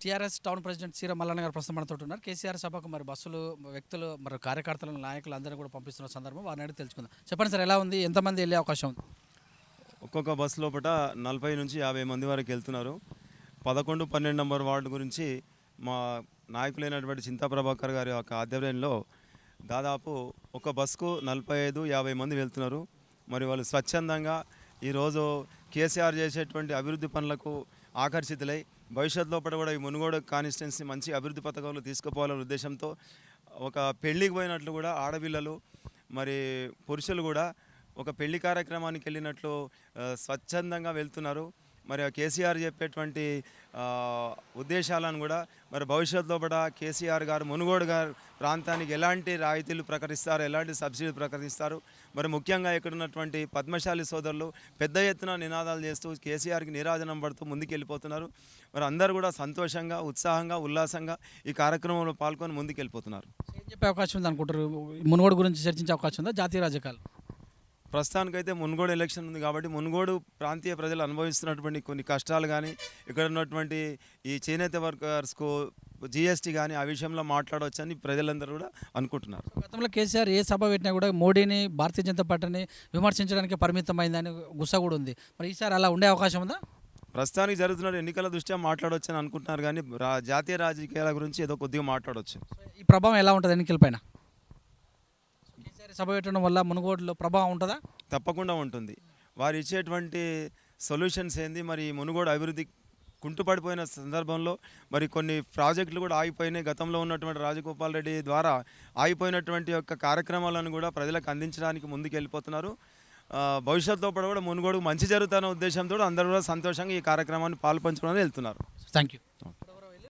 TRS town president serum Mallanna garu ప్రస్తుతం మనతో ఉన్నారు. కేసీఆర్ సభకు మరి బస్సులు, వ్యక్తులు, మరి కార్యకర్తలను, నాయకులు అందరూ కూడా పంపిస్తున్న సందర్భం వారిని అడిగి తెలుసుకుందాం. చెప్పండి సార్, ఎలా ఉంది? ఎంతమంది వెళ్ళే అవకాశం ఉంది? ఒక్కొక్క బస్సు లోపల 40 నుంచి 50 మంది వరకు వెళ్తున్నారు. 11, 12 నంబర్ వార్డు గురించి మా నాయకులైనటువంటి చింతా ప్రభాకర్ గారి యొక్క ఆధ్వర్యంలో దాదాపు ఒక బస్సుకు 45, 50 మంది వెళ్తున్నారు. మరి వాళ్ళు స్వచ్ఛందంగా ఈరోజు కేసీఆర్ చేసేటువంటి అభివృద్ధి పనులకు ఆకర్షితులై భవిష్యత్ లోపల కూడా ఈ మునుగోడు కాన్స్టిట్యున్సీ మంచి అభివృద్ధి పథకంలో తీసుకుపోవాలనే ఉద్దేశంతో ఒక పెళ్లికి పోయినట్లు కూడా ఆడపిల్లలు మరి పురుషులు కూడా ఒక పెళ్లి కార్యక్రమానికి వెళ్ళినట్లు స్వచ్ఛందంగా వెళ్తున్నారు. మరి కేసీఆర్ చెప్పేటువంటి ఉద్దేశాలను కూడా మరి భవిష్యత్తులో కూడా కేసీఆర్ గారు మునుగోడు గారు ప్రాంతానికి ఎలాంటి రాయితీలు ప్రకటిస్తారు, ఎలాంటి సబ్సిడీలు ప్రకటిస్తారు, మరి ముఖ్యంగా ఇక్కడ ఉన్నటువంటి పద్మశాలి సోదరులు పెద్ద ఎత్తున నినాదాలు చేస్తూ కేసీఆర్కి నీరాజనం పడుతూ ముందుకెళ్ళిపోతున్నారు. మరి అందరూ కూడా సంతోషంగా, ఉత్సాహంగా, ఉల్లాసంగా ఈ కార్యక్రమంలో పాల్గొని ముందుకెళ్ళిపోతున్నారు. ఏం చెప్పే అవకాశం ఉంది అనుకుంటారు? మునుగోడు గురించి చర్చించే అవకాశం ఉందా? జాతీయ రాజకీయాలు ప్రస్తుతానికైతే మునుగోడు ఎలక్షన్ ఉంది కాబట్టి మునుగోడు ప్రాంతీయ ప్రజలు అనుభవిస్తున్నటువంటి కొన్ని కష్టాలు కానీ, ఇక్కడ ఉన్నటువంటి ఈ చేనేత వర్కర్స్కు జిఎస్టీ కానీ ఆ విషయంలో మాట్లాడవచ్చని ప్రజలందరూ కూడా అనుకుంటున్నారు. గతంలో కేసీఆర్ ఏ సభ పెట్టినా కూడా మోడీని, భారతీయ జనతా పార్టీని విమర్శించడానికి పరిమితమైందని గుస కూడా ఉంది. మరి ఈసారి అలా ఉండే అవకాశం ఉందా? ప్రస్తుతానికి జరుగుతున్న ఎన్నికల దృష్ట్యా మాట్లాడవచ్చని అనుకుంటున్నారు కానీ జాతీయ రాజకీయాల గురించి ఏదో కొద్దిగా మాట్లాడవచ్చు. ఈ ప్రభావం ఎలా ఉంటుంది ఎన్నికలపైన? కేసీఆర్ సభ పెట్టడం వల్ల మునుగోడులో ప్రభావం ఉంటుందా? తప్పకుండా ఉంటుంది. వారు ఇచ్చేటువంటి సొల్యూషన్స్ ఏంది, మరి మునుగోడు అభివృద్ధి కుంటుపడిపోయిన సందర్భంలో మరి కొన్ని ప్రాజెక్టులు కూడా ఆగిపోయినాయి. గతంలో ఉన్నటువంటి రాజగోపాల్ రెడ్డి ద్వారా ఆగిపోయినటువంటి యొక్క కార్యక్రమాలను కూడా ప్రజలకు అందించడానికి ముందుకు వెళ్ళిపోతున్నారు. భవిష్యత్తులో కూడా మునుగోడుకు మంచి జరుగుతున్న ఉద్దేశంతో అందరూ కూడా సంతోషంగా ఈ కార్యక్రమాన్ని పాల్పంచుకోవడానికి వెళ్తున్నారు. Thank you.